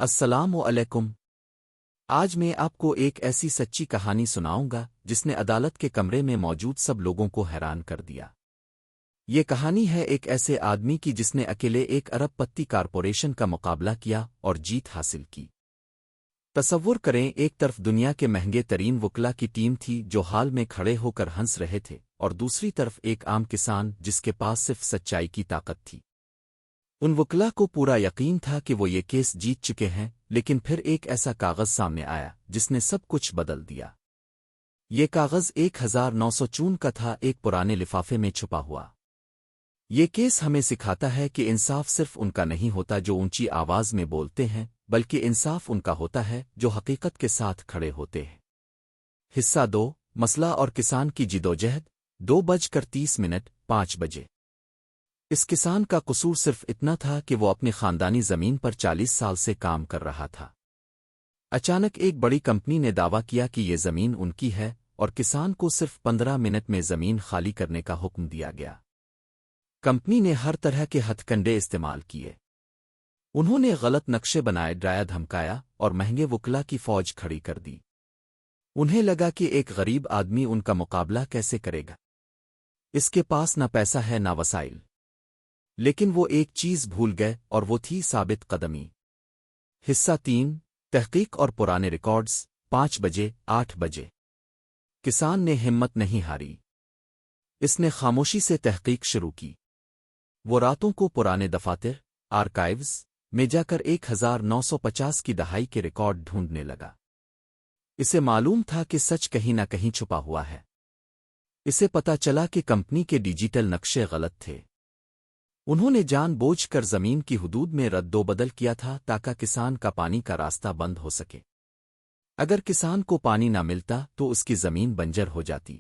السلام علیکم۔ آج میں آپ کو ایک ایسی سچی کہانی سناؤں گا جس نے عدالت کے کمرے میں موجود سب لوگوں کو حیران کر دیا۔ یہ کہانی ہے ایک ایسے آدمی کی جس نے اکیلے ایک ارب پتی کارپوریشن کا مقابلہ کیا اور جیت حاصل کی۔ تصور کریں، ایک طرف دنیا کے مہنگے ترین وکلا کی ٹیم تھی جو حال میں کھڑے ہو کر ہنس رہے تھے، اور دوسری طرف ایک عام کسان جس کے پاس صرف سچائی کی طاقت تھی۔ ان وکلا کو پورا یقین تھا کہ وہ یہ کیس جیت چکے ہیں، لیکن پھر ایک ایسا کاغذ سامنے آیا جس نے سب کچھ بدل دیا۔ یہ کاغذ 1904 کا تھا، ایک پرانے لفافے میں چھپا ہوا۔ یہ کیس ہمیں سکھاتا ہے کہ انصاف صرف ان کا نہیں ہوتا جو اونچی آواز میں بولتے ہیں، بلکہ انصاف ان کا ہوتا ہے جو حقیقت کے ساتھ کھڑے ہوتے ہیں۔ حصہ 2، مسئلہ اور کسان کی جدوجہد۔ 2:30 5 بجے۔ اس کسان کا قصور صرف اتنا تھا کہ وہ اپنی خاندانی زمین پر 40 سال سے کام کر رہا تھا۔ اچانک ایک بڑی کمپنی نے دعویٰ کیا کہ یہ زمین ان کی ہے، اور کسان کو صرف 15 منٹ میں زمین خالی کرنے کا حکم دیا گیا۔ کمپنی نے ہر طرح کے ہتھ کنڈے استعمال کیے۔ انہوں نے غلط نقشے بنائے، ڈرایا دھمکایا، اور مہنگے وکلا کی فوج کھڑی کر دی۔ انہیں لگا کہ ایک غریب آدمی ان کا مقابلہ کیسے کرے گا۔ اس کے پاس نہ پیسہ ہے نہ وسائل۔ لیکن وہ ایک چیز بھول گئے، اور وہ تھی ثابت قدمی۔ حصہ 3، تحقیق اور پرانے ریکارڈز۔ 5 بجے 8 بجے۔ کسان نے ہمت نہیں ہاری۔ اس نے خاموشی سے تحقیق شروع کی۔ وہ راتوں کو پرانے دفاتر، آرکائیوز میں جا کر 1950 کی دہائی کے ریکارڈ ڈھونڈنے لگا۔ اسے معلوم تھا کہ سچ کہیں نہ کہیں چھپا ہوا ہے۔ اسے پتا چلا کہ کمپنی کے ڈیجیٹل نقشے غلط تھے۔ انہوں نے جان بوجھ کر زمین کی حدود میں رد و بدل کیا تھا تاکہ کسان کا پانی کا راستہ بند ہو سکے۔ اگر کسان کو پانی نہ ملتا تو اس کی زمین بنجر ہو جاتی۔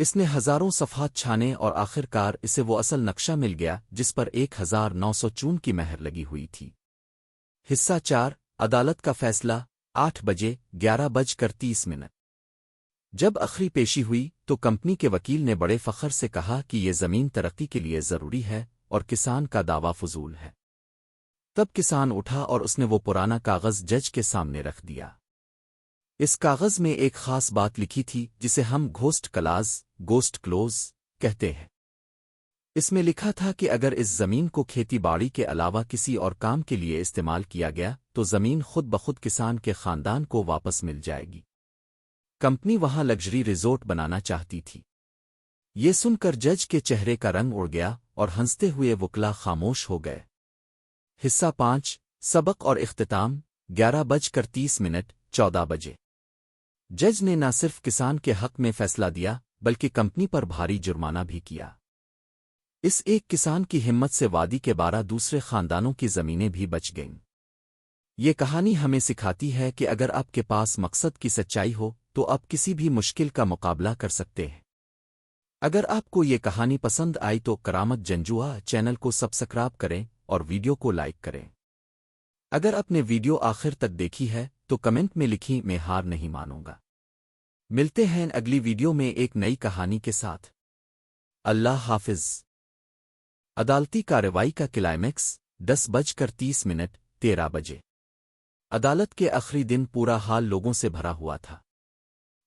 اس نے ہزاروں صفحات چھانے اور آخر کار اسے وہ اصل نقشہ مل گیا جس پر 1904 کی مہر لگی ہوئی تھی۔ حصہ 4، عدالت کا فیصلہ۔ 8 بجے 11:30۔ جب آخری پیشی ہوئی تو کمپنی کے وکیل نے بڑے فخر سے کہا کہ یہ زمین ترقی کے لیے ضروری ہے اور کسان کا دعویٰ فضول ہے۔ تب کسان اٹھا اور اس نے وہ پرانا کاغذ جج کے سامنے رکھ دیا۔ اس کاغذ میں ایک خاص بات لکھی تھی جسے ہم گوسٹ کلوز کہتے ہیں۔ اس میں لکھا تھا کہ اگر اس زمین کو کھیتی باڑی کے علاوہ کسی اور کام کے لیے استعمال کیا گیا تو زمین خود بخود کسان کے خاندان کو واپس مل جائے گی۔ کمپنی وہاں لگژری ریزورٹ بنانا چاہتی تھی۔ یہ سن کر جج کے چہرے کا رنگ اڑ گیا اور ہنستے ہوئے وکلا خاموش ہو گئے۔ حصہ 5، سبق اور اختتام۔ 11:30 14 بجے۔ جج نے نہ صرف کسان کے حق میں فیصلہ دیا بلکہ کمپنی پر بھاری جرمانہ بھی کیا۔ اس ایک کسان کی ہمت سے وادی کے 12 دوسرے خاندانوں کی زمینیں بھی بچ گئیں۔ یہ کہانی ہمیں سکھاتی ہے کہ اگر آپ کے پاس مقصد کی سچائی ہو تو آپ کسی بھی مشکل کا مقابلہ کر سکتے ہیں۔ اگر آپ کو یہ کہانی پسند آئی تو کرامت جنجوا چینل کو سبسکرائب کریں اور ویڈیو کو لائک کریں۔ اگر آپ نے ویڈیو آخر تک دیکھی ہے تو کمنٹ میں لکھیں، میں ہار نہیں مانوں گا۔ ملتے ہیں اگلی ویڈیو میں ایک نئی کہانی کے ساتھ۔ اللہ حافظ۔ عدالتی کارروائی کا کلائمیکس۔ 10:30 13 بجے۔ عدالت کے آخری دن پورا ہال لوگوں سے بھرا ہوا تھا۔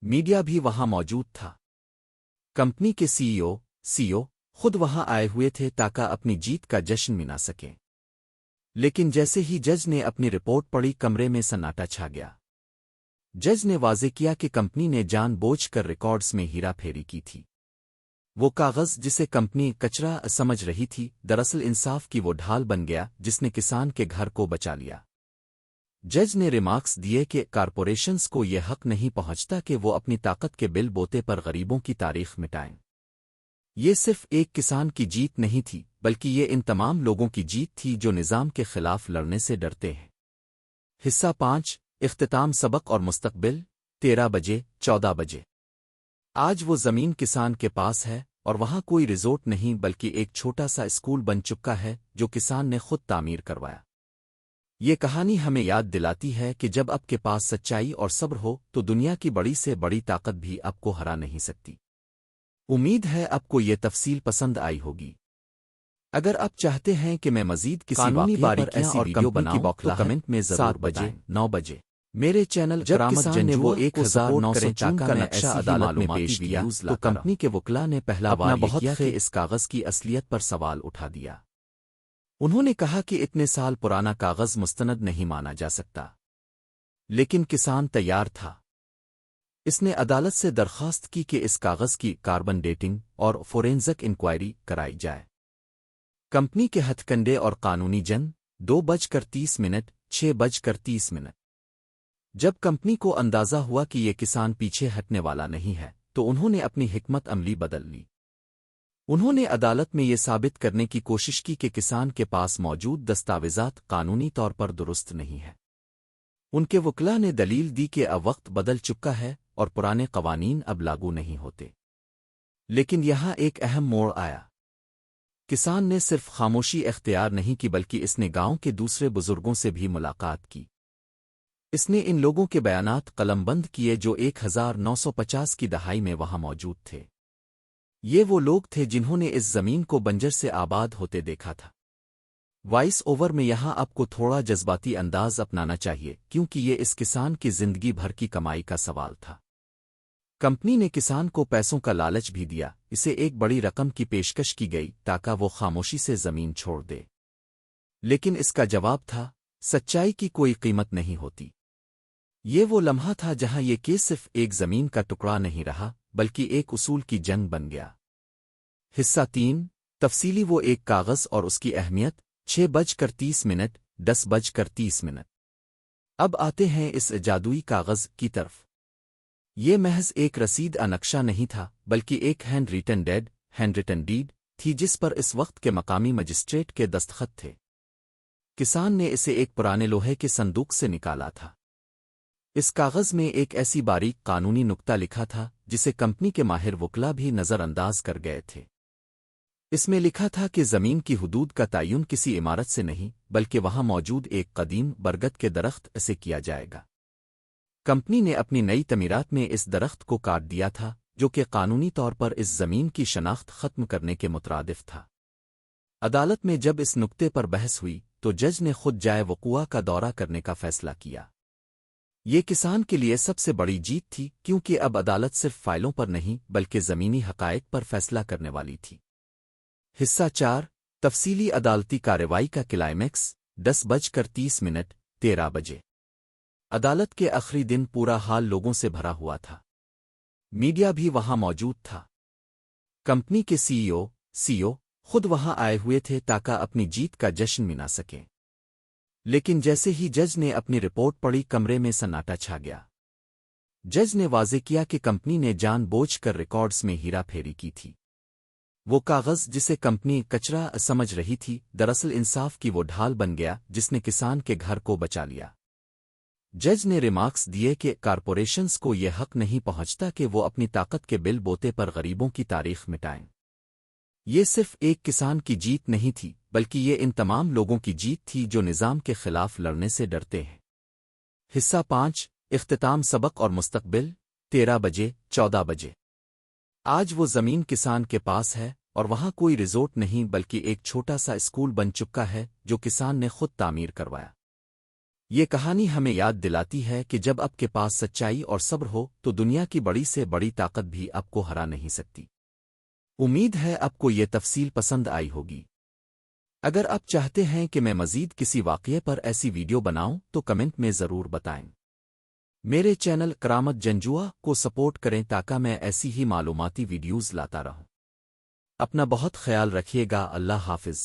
میڈیا بھی وہاں موجود تھا۔ کمپنی کے سی ای او خود وہاں آئے ہوئے تھے تاکہ اپنی جیت کا جشن منا سکیں۔ لیکن جیسے ہی جج نے اپنی رپورٹ پڑھی، کمرے میں سناٹا چھا گیا۔ جج نے واضح کیا کہ کمپنی نے جان بوجھ کر ریکارڈز میں ہیرا پھیری کی تھی۔ وہ کاغذ جسے کمپنی کچرا سمجھ رہی تھی، دراصل انصاف کی وہ ڈھال بن گیا جس نے کسان کے گھر کو بچا لیا۔ جج نے ریمارکس دیے کہ کارپوریشنز کو یہ حق نہیں پہنچتا کہ وہ اپنی طاقت کے بل بوتے پر غریبوں کی تاریخ مٹائیں۔ یہ صرف ایک کسان کی جیت نہیں تھی، بلکہ یہ ان تمام لوگوں کی جیت تھی جو نظام کے خلاف لڑنے سے ڈرتے ہیں۔ حصہ 5، اختتام، سبق اور مستقبل۔ 13 بجے 14 بجے۔ آج وہ زمین کسان کے پاس ہے، اور وہاں کوئی ریزورٹ نہیں بلکہ ایک چھوٹا سا اسکول بن چکا ہے جو کسان نے خود تعمیر کروایا۔ یہ کہانی ہمیں یاد دلاتی ہے کہ جب آپ کے پاس سچائی اور صبر ہو تو دنیا کی بڑی سے بڑی طاقت بھی آپ کو ہرا نہیں سکتی۔ امید ہے آپ کو یہ تفصیل پسند آئی ہوگی۔ اگر آپ چاہتے ہیں کہ میں مزید کسی قانونی باریکیاں اور ویڈیو بناؤں تو کمنٹ میں ضرور بجے 9 بجے میرے چینل جب کرامت کسان نے جنجو وہ 1904 کا نقشہ عدالت میں پیش کیا تو کمپنی کمپنی کے وکلا نے پہلا اپنا بار یہ بہت کیا کہ اس کاغذ کی اصلیت پر سوال اٹھا دیا۔ انہوں نے کہا کہ اتنے سال پرانا کاغذ مستند نہیں مانا جا سکتا، لیکن کسان تیار تھا۔ اس نے عدالت سے درخواست کی کہ اس کاغذ کی کاربن ڈیٹنگ اور فورینزک انکوائری کرائی جائے۔ کمپنی کے ہتھ کنڈے اور قانونی جن 2:30 6:30 جب کمپنی کو اندازہ ہوا کہ یہ کسان پیچھے ہٹنے والا نہیں ہے تو انہوں نے اپنی حکمت عملی بدل لی۔ انہوں نے عدالت میں یہ ثابت کرنے کی کوشش کی کہ کسان کے پاس موجود دستاویزات قانونی طور پر درست نہیں ہے۔ ان کے وکلا نے دلیل دی کہ اب وقت بدل چکا ہے اور پرانے قوانین اب لاگو نہیں ہوتے۔ لیکن یہاں ایک اہم موڑ آیا۔ کسان نے صرف خاموشی اختیار نہیں کی بلکہ اس نے گاؤں کے دوسرے بزرگوں سے بھی ملاقات کی۔ اس نے ان لوگوں کے بیانات قلم بند کیے جو 1950 کی دہائی میں وہاں موجود تھے۔ یہ وہ لوگ تھے جنہوں نے اس زمین کو بنجر سے آباد ہوتے دیکھا تھا۔ وائس اوور میں یہاں آپ کو تھوڑا جذباتی انداز اپنانا چاہیے کیونکہ یہ اس کسان کی زندگی بھر کی کمائی کا سوال تھا۔ کمپنی نے کسان کو پیسوں کا لالچ بھی دیا، اسے ایک بڑی رقم کی پیشکش کی گئی تاکہ وہ خاموشی سے زمین چھوڑ دے۔ لیکن اس کا جواب تھا، سچائی کی کوئی قیمت نہیں ہوتی۔ یہ وہ لمحہ تھا جہاں یہ کیس صرف ایک زمین کا ٹکڑا نہیں رہا بلکہ ایک اصول کی جنگ بن گیا۔ حصہ 3 تفصیلی وہ ایک کاغذ اور اس کی اہمیت 6:30 10:30 اب آتے ہیں اس جادوئی کاغذ کی طرف۔ یہ محض ایک رسید نقشہ نہیں تھا بلکہ ایک ہینڈ ریٹن ڈیڈ تھی جس پر اس وقت کے مقامی مجسٹریٹ کے دستخط تھے۔ کسان نے اسے ایک پرانے لوہے کے صندوق سے نکالا تھا۔ اس کاغذ میں ایک ایسی باریک قانونی نکتہ لکھا تھا جسے کمپنی کے ماہر وکلا بھی نظر انداز کر گئے تھے۔ اس میں لکھا تھا کہ زمین کی حدود کا تعین کسی عمارت سے نہیں بلکہ وہاں موجود ایک قدیم برگد کے درخت سے کیا جائے گا۔ کمپنی نے اپنی نئی تعمیرات میں اس درخت کو کاٹ دیا تھا جو کہ قانونی طور پر اس زمین کی شناخت ختم کرنے کے مترادف تھا۔ عدالت میں جب اس نکتے پر بحث ہوئی تو جج نے خود جائے وقوع کا دورہ کرنے کا فیصلہ کیا۔ یہ کسان کے لیے سب سے بڑی جیت تھی کیونکہ اب عدالت صرف فائلوں پر نہیں بلکہ زمینی حقائق پر فیصلہ کرنے والی تھی۔ حصہ 4 تفصیلی عدالتی کارروائی کا کلائمیکس 10:30 13 عدالت کے آخری دن پورا حال لوگوں سے بھرا ہوا تھا۔ میڈیا بھی وہاں موجود تھا۔ کمپنی کے سی او خود وہاں آئے ہوئے تھے تاکہ اپنی جیت کا جشن منا سکیں۔ لیکن جیسے ہی جج نے اپنی رپورٹ پڑھی کمرے میں سناٹا چھا گیا۔ جج نے واضح کیا کہ کمپنی نے جان بوجھ کر ریکارڈز میں ہیرا پھیری کی تھی۔ وہ کاغذ جسے کمپنی کچرا سمجھ رہی تھی دراصل انصاف کی وہ ڈھال بن گیا جس نے کسان کے گھر کو بچا لیا۔ جج نے ریمارکس دیے کہ کارپوریشنز کو یہ حق نہیں پہنچتا کہ وہ اپنی طاقت کے بل بوتے پر غریبوں کی تاریخ مٹائیں۔ یہ صرف ایک کسان کی جیت نہیں تھی بلکہ یہ ان تمام لوگوں کی جیت تھی جو نظام کے خلاف لڑنے سے ڈرتے ہیں۔ حصہ 5 اختتام سبق اور مستقبل 13 14 آج وہ زمین کسان کے پاس ہے اور وہاں کوئی ریزورٹ نہیں بلکہ ایک چھوٹا سا اسکول بن چکا ہے جو کسان نے خود تعمیر کروایا۔ یہ کہانی ہمیں یاد دلاتی ہے کہ جب آپ کے پاس سچائی اور صبر ہو تو دنیا کی بڑی سے بڑی طاقت بھی آپ کو ہرا نہیں سکتی۔ امید ہے آپ کو یہ تفصیل پسند آئی ہوگی۔ اگر آپ چاہتے ہیں کہ میں مزید کسی واقعے پر ایسی ویڈیو بناؤں تو کمنٹ میں ضرور بتائیں۔ میرے چینل کرامت جنجوا کو سپورٹ کریں تاکہ میں ایسی ہی معلوماتی ویڈیوز لاتا رہوں۔ اپنا بہت خیال رکھیے گا۔ اللہ حافظ۔